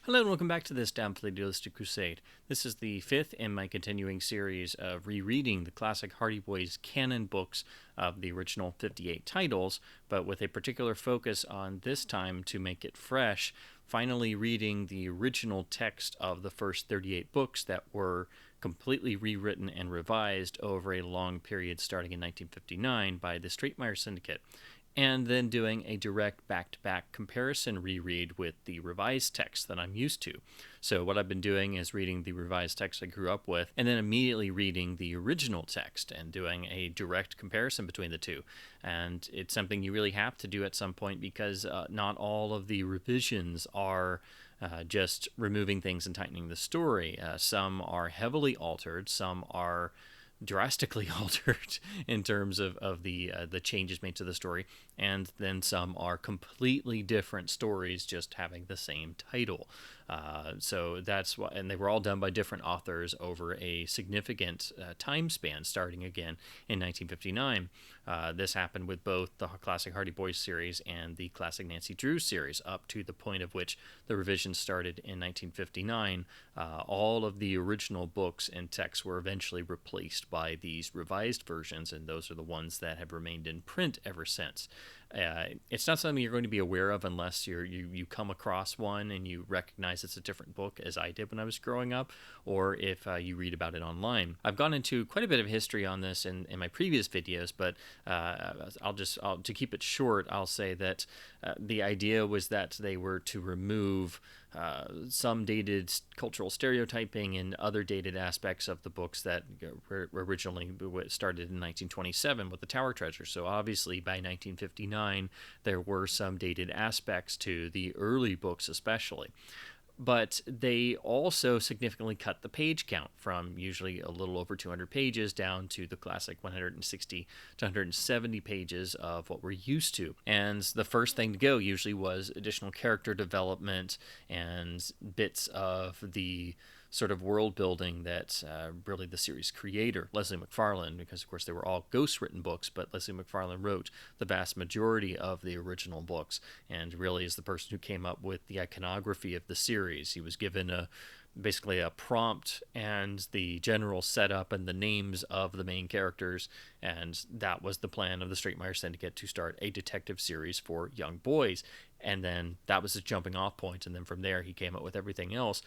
Hello and welcome back to this Down for the Idealistic Crusade. This is the fifth in my continuing series of rereading the classic Hardy Boys canon books of the original 58 titles, but with a particular focus on this time to make it fresh, finally reading the original text of the first 38 books that were completely rewritten and revised over a long period starting in 1959 by the Stratemeyer Syndicate, and then doing a direct back-to-back comparison reread with the revised text that I'm used to. So what I've been doing is reading the revised text I grew up with, and then immediately reading the original text and doing a direct comparison between the two. And it's something you really have to do at some point because not all of the revisions are just removing things and tightening the story. Some are heavily altered, some are drastically altered in terms of the changes made to the story, and then some are completely different stories just having the same title. So that's why, and they were all done by different authors over a significant time span, starting again in 1959. This happened with both the classic Hardy Boys series and the classic Nancy Drew series, up to the point of which the revisions started in 1959. All of the original books and texts were eventually replaced by these revised versions, and those are the ones that have remained in print ever since. It's not something you're going to be aware of unless you come across one and you recognize it's a different book, as I did when I was growing up, or if you read about it online. I've gone into quite a bit of history on this in my previous videos, but to keep it short, I'll say that the idea was that they were to remove some dated cultural stereotyping and other dated aspects of the books that were originally started in 1927 with the Tower Treasure. So obviously by 1959 there were some dated aspects to the early books especially. But they also significantly cut the page count from usually a little over 200 pages down to the classic 160 to 170 pages of what we're used to. And the first thing to go usually was additional character development and bits of the sort of world building that really the series creator, Leslie McFarlane, because of course they were all ghost-written books, but Leslie McFarlane wrote the vast majority of the original books and really is the person who came up with the iconography of the series. He was given basically a prompt and the general setup and the names of the main characters, and that was the plan of the Stratemeyer Syndicate, to start a detective series for young boys. And then that was his jumping off point, and then from there he came up with everything else.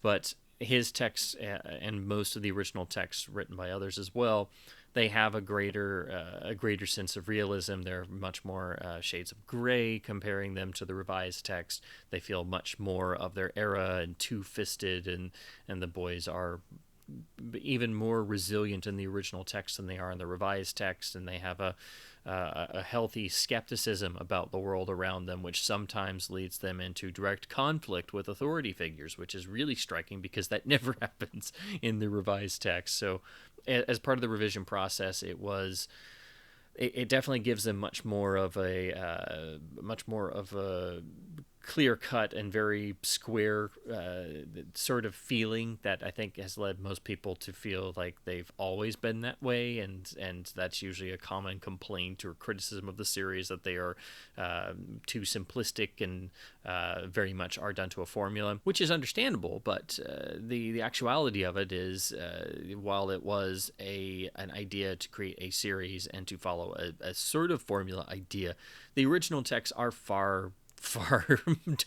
But his texts and most of the original texts written by others as well, they have a greater sense of realism. They're much more shades of gray comparing them to the revised text. They feel much more of their era and two-fisted, and the boys are even more resilient in the original text than they are in the revised text, and they have a healthy skepticism about the world around them, which sometimes leads them into direct conflict with authority figures, which is really striking because that never happens in the revised text. So as part of the revision process, it definitely gives them much more of a clear cut and very square sort of feeling that I think has led most people to feel like they've always been that way, and that's usually a common complaint or criticism of the series, that they are too simplistic and very much are done to a formula, which is understandable. But the actuality of it is, while it was an idea to create a series and to follow a sort of formula idea, the original texts are far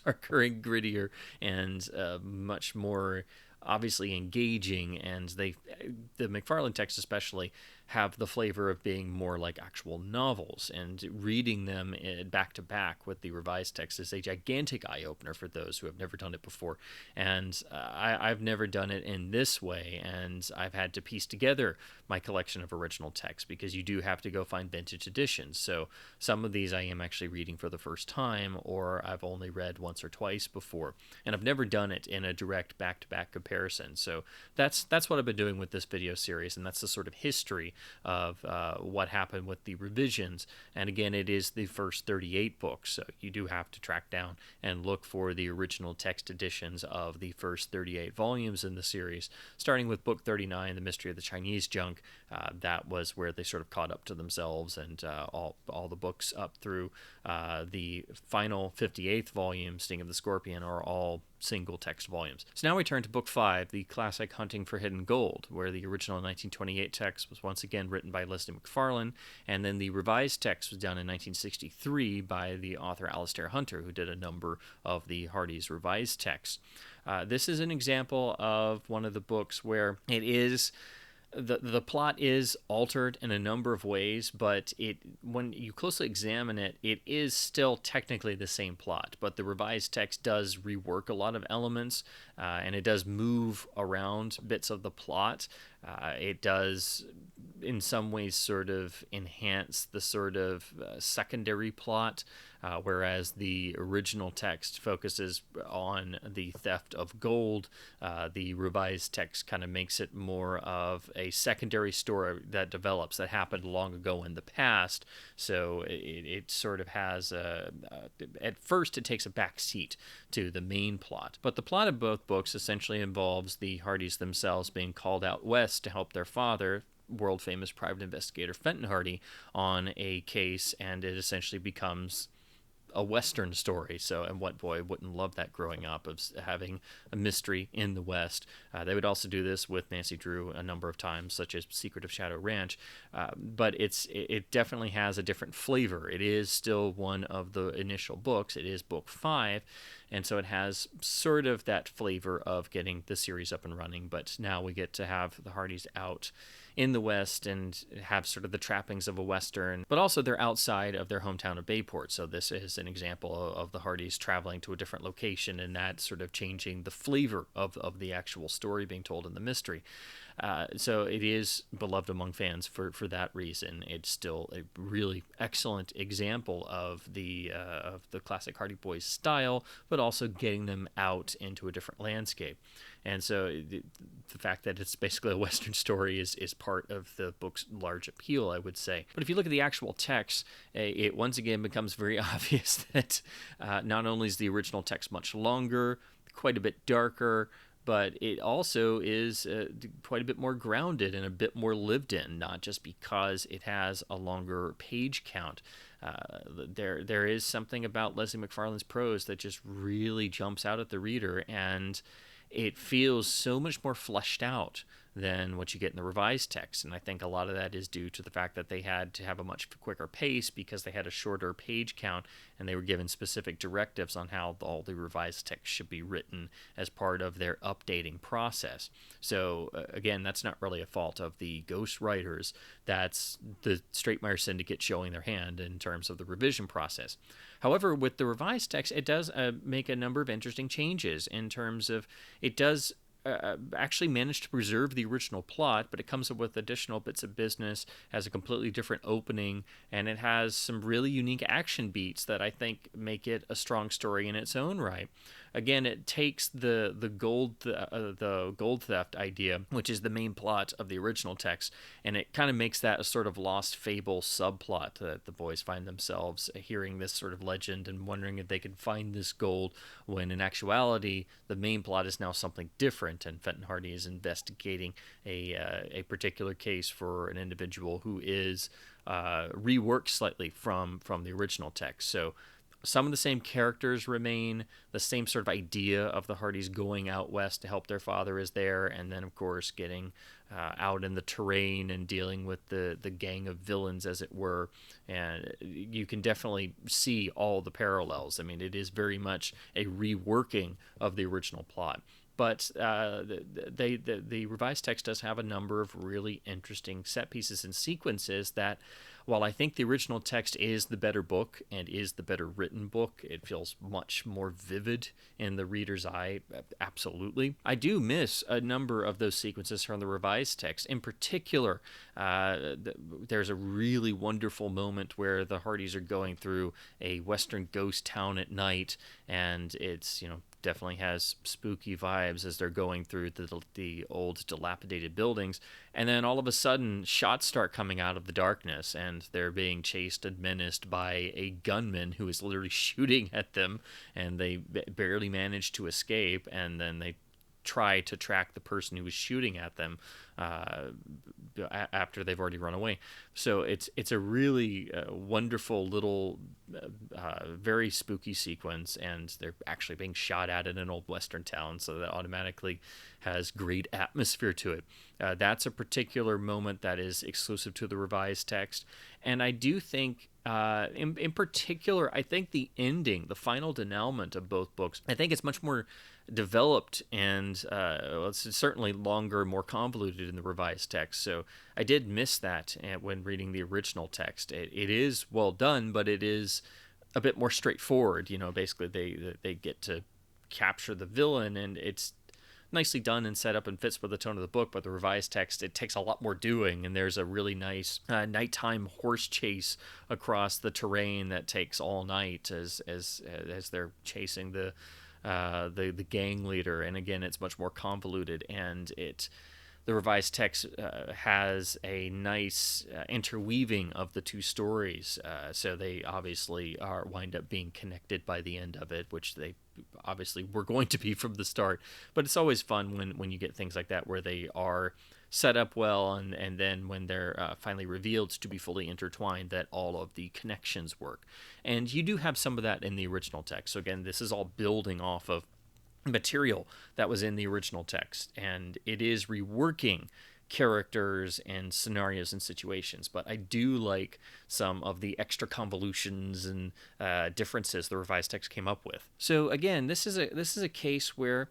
darker and grittier and much more obviously engaging, and the McFarlane texts especially have the flavor of being more like actual novels, and reading them back to back with the revised text is a gigantic eye-opener for those who have never done it before. And I've never done it in this way, and I've had to piece together my collection of original texts, because you do have to go find vintage editions. So some of these I am actually reading for the first time, or I've only read once or twice before, and I've never done it in a direct back-to-back comparison. So that's what I've been doing with this video series, and that's the sort of history of what happened with the revisions. And again, it is the first 38 books, so you do have to track down and look for the original text editions of the first 38 volumes in the series, starting with book 39, The Mystery of the Chinese Junk. That was where they sort of caught up to themselves, and all the books up through the final 58th volume, Sting of the Scorpion, are all single text volumes. So now we turn to Book 5, the classic Hunting for Hidden Gold, where the original 1928 text was once again written by Leslie McFarlane, and then the revised text was done in 1963 by the author Alastair Hunter, who did a number of the Hardy's revised texts. This is an example of one of the books where it is the plot is altered in a number of ways, but when you closely examine it, it is still technically the same plot. But the revised text does rework a lot of elements, and it does move around bits of the plot. It does, in some ways, sort of enhance the sort of secondary plot, whereas the original text focuses on the theft of gold. The revised text kind of makes it more of a secondary story that develops that happened long ago in the past. So it sort of has at first it takes a back seat to the main plot. But the plot of both books essentially involves the Hardys themselves being called out west to help their father, world-famous private investigator Fenton Hardy, on a case, and it essentially becomes a Western story. So, and what boy wouldn't love that growing up, of having a mystery in the West? They would also do this with Nancy Drew a number of times, such as Secret of Shadow Ranch. But it definitely has a different flavor. It is still one of the initial books. It is book 5. And so it has sort of that flavor of getting the series up and running. But now we get to have the Hardys out in the West and have sort of the trappings of a Western, but also they're outside of their hometown of Bayport. So this is an example of the Hardys traveling to a different location, and that sort of changing the flavor of the actual story being told in the mystery. So it is beloved among fans for that reason. It's still a really excellent example of the classic Hardy Boys style, but also getting them out into a different landscape. And so the fact that it's basically a Western story is part of the book's large appeal, I would say. But if you look at the actual text, it once again becomes very obvious that not only is the original text much longer, quite a bit darker, but it also is quite a bit more grounded and a bit more lived in, not just because it has a longer page count. There is something about Leslie McFarlane's prose that just really jumps out at the reader, and it feels so much more fleshed out than what you get in the revised text. And I think a lot of that is due to the fact that they had to have a much quicker pace because they had a shorter page count, and they were given specific directives on how all the revised text should be written as part of their updating process. So again, that's not really a fault of the ghost writers. That's the Stratemeyer Syndicate showing their hand in terms of the revision process. However, with the revised text, it does make a number of interesting changes in terms of it does actually manage to preserve the original plot, but it comes up with additional bits of business, has a completely different opening, and it has some really unique action beats that I think make it a strong story in its own right. Again, it takes the gold theft idea, which is the main plot of the original text, and it kind of makes that a sort of lost fable subplot that the boys find themselves hearing this sort of legend and wondering if they can find this gold, when in actuality the main plot is now something different, and Fenton Hardy is investigating a particular case for an individual who is reworked slightly from the original text. So some of the same characters remain, the same sort of idea of the Hardys going out west to help their father is there, and then of course getting out in the terrain and dealing with the gang of villains, as it were. And you can definitely see all the parallels. I mean, it is very much a reworking of the original plot. But the revised text does have a number of really interesting set pieces and sequences that, while I think the original text is the better book and is the better written book, it feels much more vivid in the reader's eye, absolutely. I do miss a number of those sequences from the revised text. In particular, there's a really wonderful moment where the Hardys are going through a western ghost town at night, and it's, definitely has spooky vibes as they're going through the old dilapidated buildings, and then all of a sudden shots start coming out of the darkness, and they're being chased and menaced by a gunman who is literally shooting at them, and they barely manage to escape, and then they try to track the person who was shooting at them after they've already run away. So it's a really wonderful little, very spooky sequence, and they're actually being shot at in an old western town, so that automatically has great atmosphere to it. That's a particular moment that is exclusive to the revised text, and I do think in particular, I think the ending, the final denouement of both books, I think it's much more developed and it's certainly longer, more convoluted in the revised text. So I did miss that when reading the original text. It is well done, but it is a bit more straightforward. Basically they get to capture the villain, and it's nicely done and set up and fits with the tone of the book. But the revised text, it takes a lot more doing, and there's a really nice nighttime horse chase across the terrain that takes all night as they're chasing the gang leader. And again, it's much more convoluted, and the revised text has a nice interweaving of the two stories, so they obviously wind up being connected by the end of it, which they obviously were going to be from the start. But it's always fun when you get things like that where they are set up well, and then when they're finally revealed to be fully intertwined, that all of the connections work. And you do have some of that in the original text. So again, this is all building off of material that was in the original text, and it is reworking characters and scenarios and situations. But I do like some of the extra convolutions and differences the revised text came up with. So again, this is a case where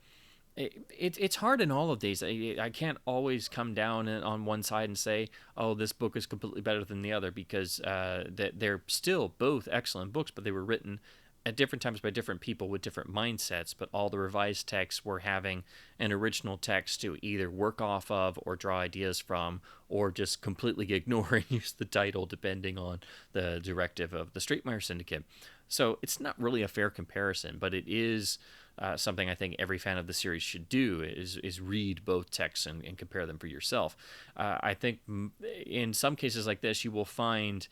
it's hard in all of these. I can't always come down on one side and say, oh, this book is completely better than the other, because they're still both excellent books, but they were written at different times by different people with different mindsets. But all the revised texts were having an original text to either work off of or draw ideas from, or just completely ignore and use the title depending on the directive of the Stratemeyer Syndicate. So it's not really a fair comparison, but it is something I think every fan of the series should do, is read both texts and compare them for yourself. I think in some cases like this, you will find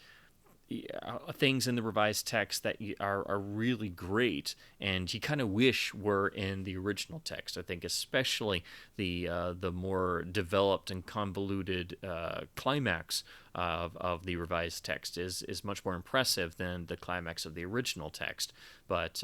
things in the revised text that are really great, and you kind of wish were in the original text. I think especially the more developed and convoluted climax of the revised text is much more impressive than the climax of the original text. But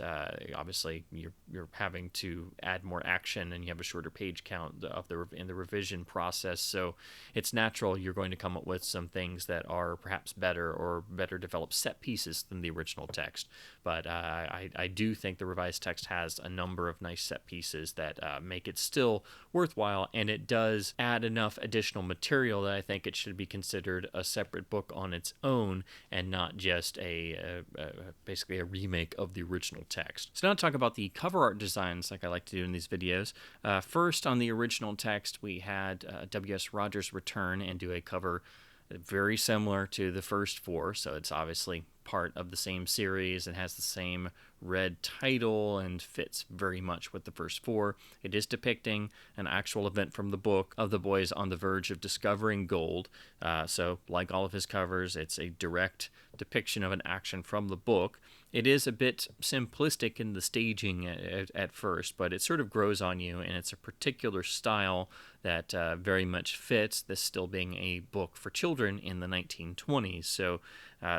obviously you're having to add more action, and you have a shorter page count in the revision process, so it's natural you're going to come up with some things that are perhaps better or better developed set pieces than the original text. But I do think the revised text has a number of nice set pieces that make it still worthwhile, and it does add enough additional material that I think it should be considered a separate book on its own, and not just basically a remake of the original text. So now to talk about the cover art designs, like I like to do in these videos. First, on the original text, we had W.S. Rogers return and do a cover very similar to the first four, so it's obviously part of the same series and has the same red title and fits very much with the first four. It is depicting an actual event from the book of the boys on the verge of discovering gold. So like all of his covers, it's a direct depiction of an action from the book. It is a bit simplistic in the staging at first, but it sort of grows on you, and it's a particular style that very much fits, this still being a book for children in the 1920s. So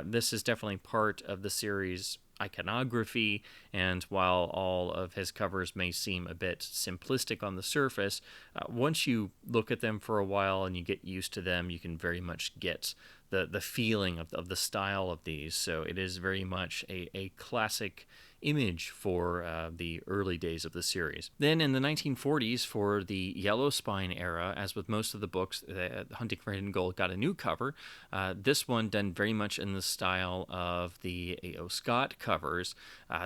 this is definitely part of the series' iconography, and while all of his covers may seem a bit simplistic on the surface, once you look at them for a while and you get used to them, you can very much get the feeling of the style of these. So it is very much a classic image for the early days of the series. Then in the 1940s, for the Yellow Spine era, as with most of the books, Hunting for Hidden Gold got a new cover. This one done very much in the style of the A.O. Scott covers.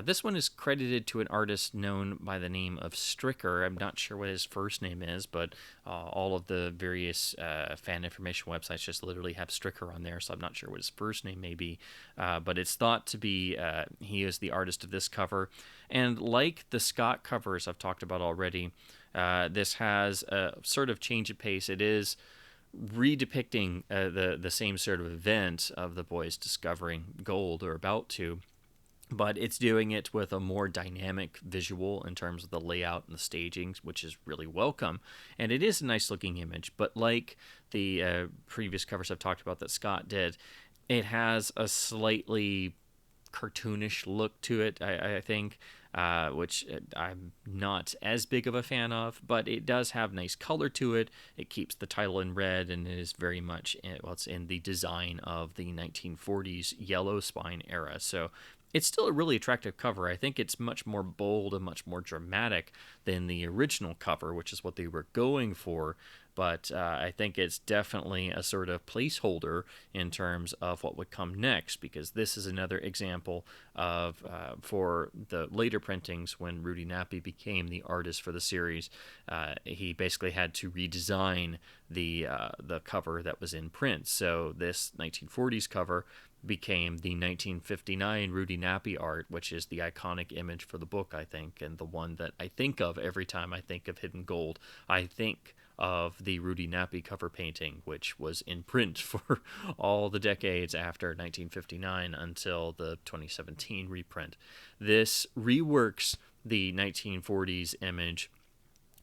This one is credited to an artist known by the name of Stricker. I'm not sure what his first name is, but all of the various fan information websites just literally have Stricker on there, so I'm not sure what his first name may be. But it's thought to be he is the artist of this cover. And like the Scott covers I've talked about already, this has a sort of change of pace. It is redepicting the same sort of event of the boys discovering gold, or about to, but it's doing it with a more dynamic visual in terms of the layout and the staging, which is really welcome. And it is a nice looking image, but like the previous covers I've talked about that Scott did, it has a slightly cartoonish look to it, I think, which I'm not as big of a fan of, but it does have nice color to it. It keeps the title in red, and it is very much, well, it's in the design of the 1940s yellow spine era. So it's still a really attractive cover. I think it's much more bold and much more dramatic than the original cover, which is what they were going for. But I think it's definitely a sort of placeholder in terms of what would come next, because this is another example of, for the later printings, when Rudy Nappy became the artist for the series, he basically had to redesign the cover that was in print. So this 1940s cover became the 1959 Rudy Nappy art, which is the iconic image for the book, I think, and the one that I think of every time I think of Hidden Gold. I think of the Rudy Nappy cover painting, which was in print for all the decades after 1959 until the 2017 reprint. This reworks the 1940s image,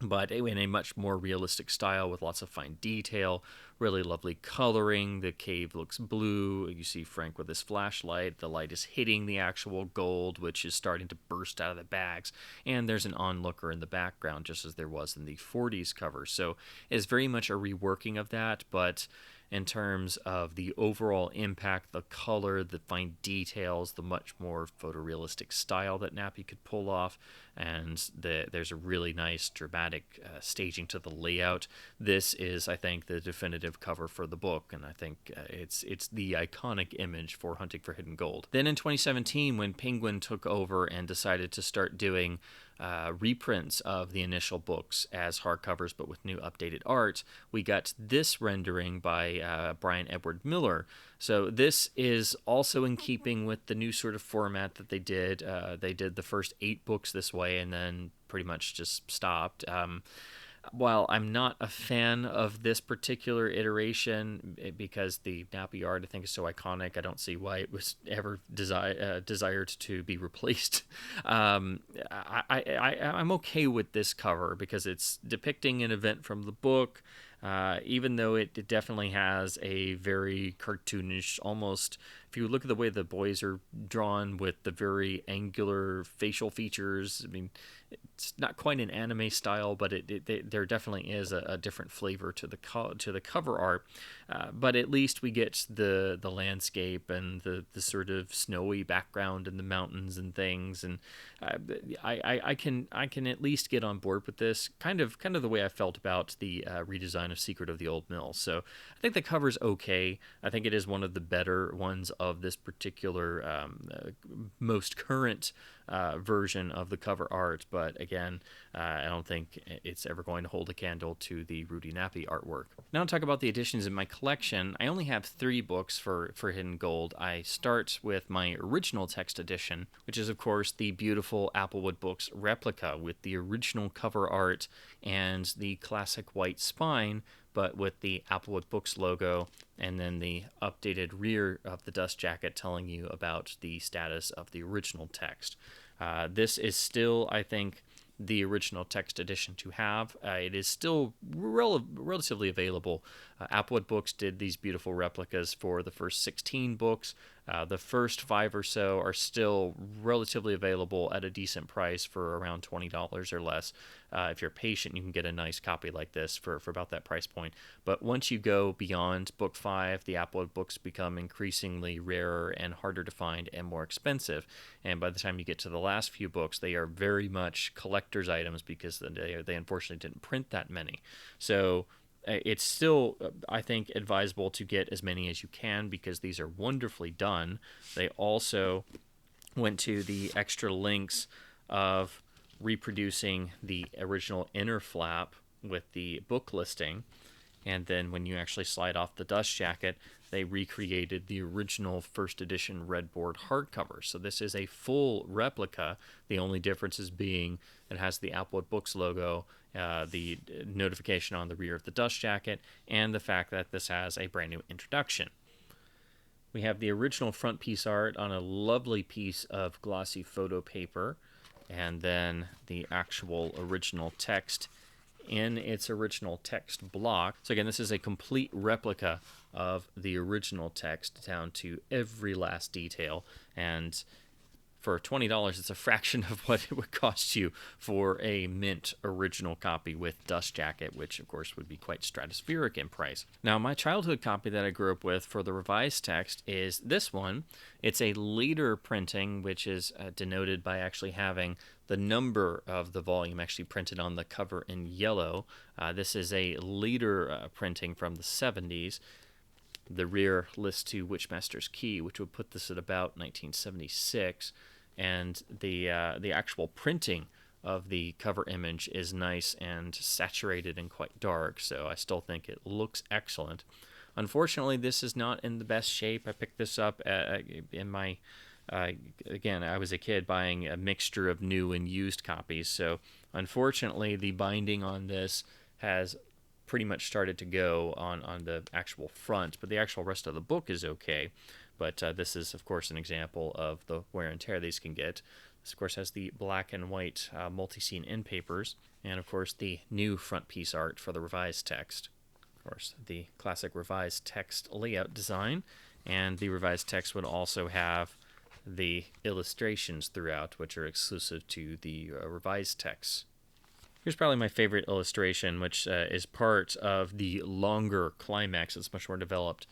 but in a much more realistic style with lots of fine detail, really lovely coloring. The cave looks blue. You see Frank with his flashlight. The light is hitting the actual gold, which is starting to burst out of the bags. And there's an onlooker in the background, just as there was in the 40s cover. So it's very much a reworking of that, but in terms of the overall impact, the color, the fine details, the much more photorealistic style that Nappy could pull off, and there's a really nice dramatic staging to the layout. This is, I think, the definitive cover for the book, and I think it's the iconic image for Hunting for Hidden Gold. Then in 2017, when Penguin took over and decided to start doing reprints of the initial books as hardcovers, but with new updated art, we got this rendering by Brian Edward Miller. So this is also in keeping with the new sort of format that they did. They did the first 8 books this way and then pretty much just stopped. While I'm not a fan of this particular iteration, because the Nappy art I think is so iconic, I don't see why it was ever desired to be replaced. I'm okay with this cover because it's depicting an event from the book, even though it definitely has a very cartoonish, almost, if you look at the way the boys are drawn with the very angular facial features, I mean, it's not quite an anime style, but there definitely is a different flavor to the cover art. But at least we get the landscape and the sort of snowy background and the mountains and things, and I can at least get on board with this. Kind of the way I felt about the redesign of Secret of the Old Mill. So I think the cover's okay. I think it is one of the better ones of this particular most current version of the cover art, but again, I don't think it's ever going to hold a candle to the Rudy Nappy artwork. Now to talk about the editions in my collection, I only have 3 books for Hidden Gold. I start with my original text edition, which is of course the beautiful Applewood Books replica with the original cover art and the classic white spine, but with the Applewood Books logo, and then the updated rear of the dust jacket telling you about the status of the original text. This is still, I think, the original text edition to have. It is still relatively available. Applewood Books did these beautiful replicas for the first 16 books. The first 5 or so are still relatively available at a decent price for around $20 or less. If you're patient, you can get a nice copy like this for about that price point. But once you go beyond book 5, the Applewood books become increasingly rarer and harder to find and more expensive. And by the time you get to the last few books, they are very much collector's items because they unfortunately didn't print that many. So it's still, I think, advisable to get as many as you can because these are wonderfully done. They also went to the extra lengths of reproducing the original inner flap with the book listing, and then when you actually slide off the dust jacket, they recreated the original first edition Redboard hardcover. So this is a full replica. The only difference is being it has the Applewood Books logo, the notification on the rear of the dust jacket, and the fact that this has a brand new introduction. We have the original front piece art on a lovely piece of glossy photo paper, and then the actual original text in its original text block. So again, this is a complete replica of the original text down to every last detail, and for $20, it's a fraction of what it would cost you for a mint original copy with dust jacket, which of course would be quite stratospheric in price. Now, my childhood copy that I grew up with for the revised text is this one. It's a later printing, which is denoted by actually having the number of the volume actually printed on the cover in yellow. This is a later printing from the 70s. The rear lists to Witchmaster's Key, which would put this at about 1976, and the actual printing of the cover image is nice and saturated and quite dark, so I still think it looks excellent. Unfortunately, this is not in the best shape. I picked this up in my again, I was a kid buying a mixture of new and used copies, so unfortunately the binding on this has pretty much started to go on the actual front, but the actual rest of the book is okay. But this is, of course, an example of the wear and tear these can get. This, of course, has the black and white multi-scene end papers, and, of course, the new front piece art for the revised text. Of course, the classic revised text layout design, and the revised text would also have the illustrations throughout, which are exclusive to the revised text. Here's probably my favorite illustration, which is part of the longer climax. It's much more developed.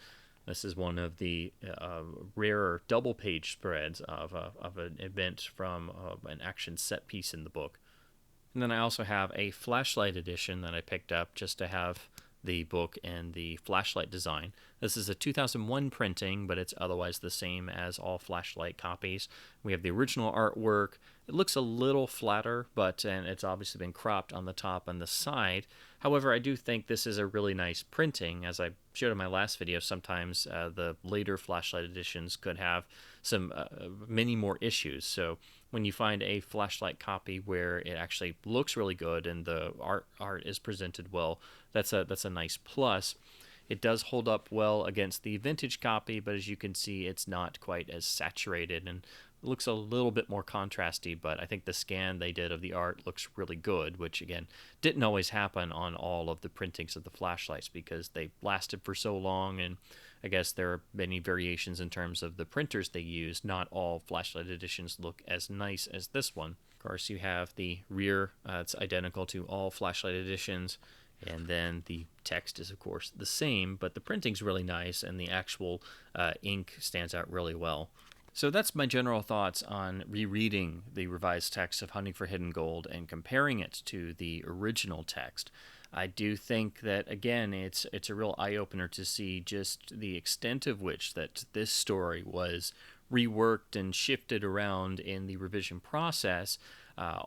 This is one of the rarer double-page spreads of an event from an action set piece in the book. And then I also have a flashlight edition that I picked up just to have the book and the flashlight design. This is a 2001 printing, but it's otherwise the same as all flashlight copies. We have the original artwork. It looks a little flatter, and it's obviously been cropped on the top and the side. However, I do think this is a really nice printing. As I showed in my last video, sometimes the later flashlight editions could have some many more issues. So when you find a flashlight copy where it actually looks really good and the art is presented well, that's a nice plus. It does hold up well against the vintage copy, but as you can see, it's not quite as saturated and looks a little bit more contrasty, but I think the scan they did of the art looks really good, which again didn't always happen on all of the printings of the flashlights because they lasted for so long, and I guess there are many variations in terms of the printers they use. Not all flashlight editions look as nice as this one. Of course, you have the rear. It's identical to all flashlight editions. And then the text is, of course, the same, but the printing's really nice, and the actual ink stands out really well. So that's my general thoughts on rereading the revised text of Hunting for Hidden Gold and comparing it to the original text. I do think that, again, it's a real eye-opener to see just the extent of which that this story was reworked and shifted around in the revision process.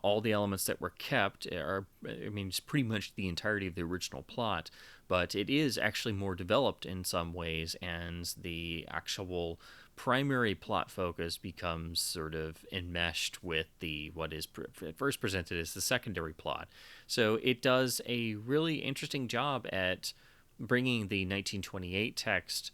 All the elements that were kept are, it's pretty much the entirety of the original plot, but it is actually more developed in some ways, and the actual primary plot focus becomes sort of enmeshed with what is at first presented as the secondary plot. So it does a really interesting job at bringing the 1928 text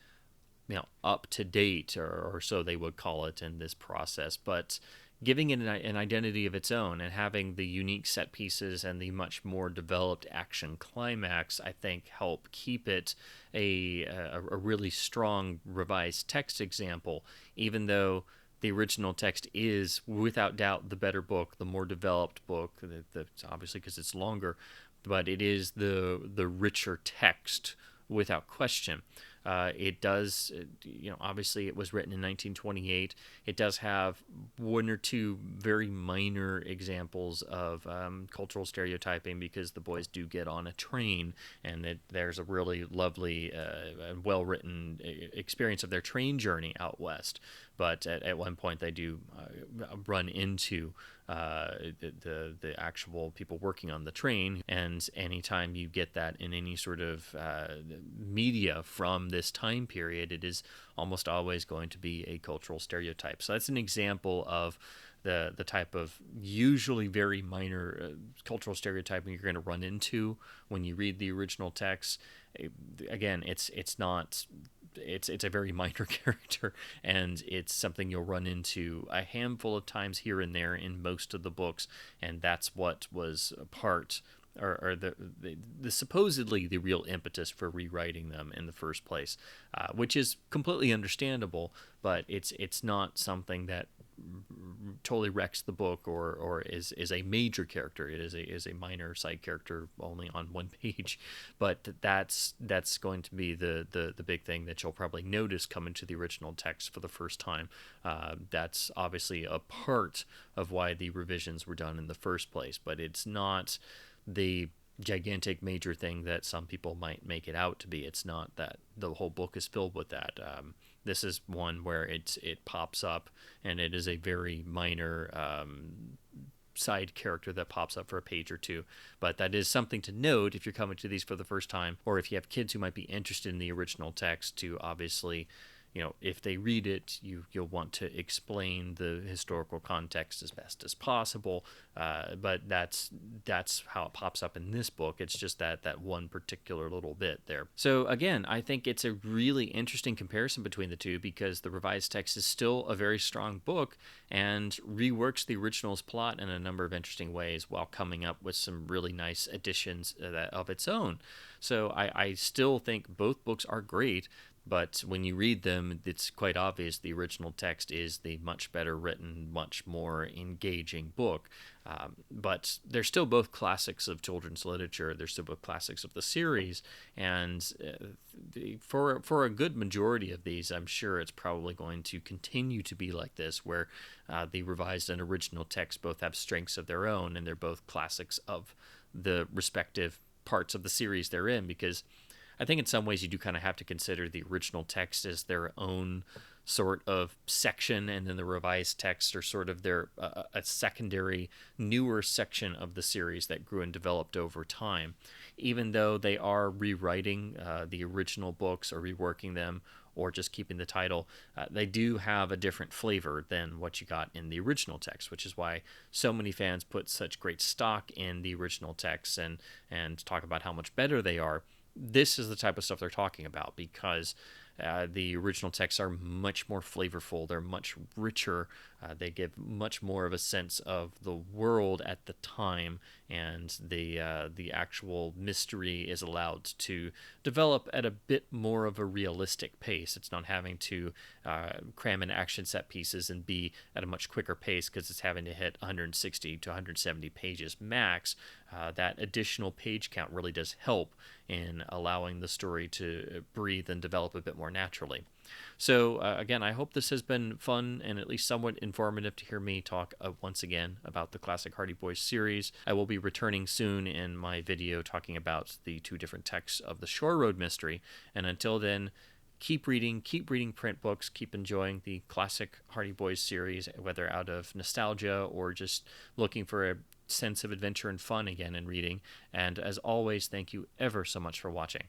up to date, or so they would call it in this process, but giving it an identity of its own and having the unique set pieces and the much more developed action climax, I think, help keep it a really strong revised text example, even though the original text is, without doubt, the better book, the more developed book, obviously because it's longer, but it is the richer text without question. It does, obviously it was written in 1928. It does have one or two very minor examples of cultural stereotyping because the boys do get on a train, and there's a really lovely, well-written experience of their train journey out west. But at one point they do run into the actual people working on the train, and anytime you get that in any sort of media from this time period, it is almost always going to be a cultural stereotype. So that's an example of the type of usually very minor cultural stereotyping you're going to run into when you read the original text. Again, it's not. It's a very minor character, and it's something you'll run into a handful of times here and there in most of the books, and that's what was a part or the supposedly the real impetus for rewriting them in the first place, which is completely understandable, but it's not something that totally wrecks the book or is a major character. It is a minor side character only on one page, but that's going to be the big thing that you'll probably notice coming to the original text for the first time. That's obviously a part of why the revisions were done in the first place, but it's not the gigantic major thing that some people might make it out to be. It's not that the whole book is filled with that. This is one where it pops up, and it is a very minor side character that pops up for a page or two. But that is something to note if you're coming to these for the first time, or if you have kids who might be interested in the original text, to obviously, if they read it, you'll want to explain the historical context as best as possible. But that's how it pops up in this book. It's just that one particular little bit there. So again, I think it's a really interesting comparison between the two, because the revised text is still a very strong book and reworks the original's plot in a number of interesting ways while coming up with some really nice additions of its own. So I still think both books are great. But when you read them, it's quite obvious the original text is the much better written, much more engaging book. But they're still both classics of children's literature. They're still both classics of the series. And for a good majority of these, I'm sure it's probably going to continue to be like this, where the revised and original text both have strengths of their own, and they're both classics of the respective parts of the series they're in, because I think in some ways you do kind of have to consider the original text as their own sort of section, and then the revised text are sort of their a secondary, newer section of the series that grew and developed over time. Even though they are rewriting the original books or reworking them or just keeping the title, they do have a different flavor than what you got in the original text, which is why so many fans put such great stock in the original texts and talk about how much better they are. This is the type of stuff they're talking about, because the original texts are much more flavorful. They're much richer. They give much more of a sense of the world at the time, and the actual mystery is allowed to develop at a bit more of a realistic pace. It's not having to cram in action set pieces and be at a much quicker pace because it's having to hit 160 to 170 pages max. That additional page count really does help in allowing the story to breathe and develop a bit more naturally. So again, I hope this has been fun and at least somewhat informative to hear me talk once again about the classic Hardy Boys series. I will be returning soon in my video talking about the two different texts of the Shore Road mystery. And until then, keep reading print books, keep enjoying the classic Hardy Boys series, whether out of nostalgia or just looking for a sense of adventure and fun again in reading. And as always, thank you ever so much for watching.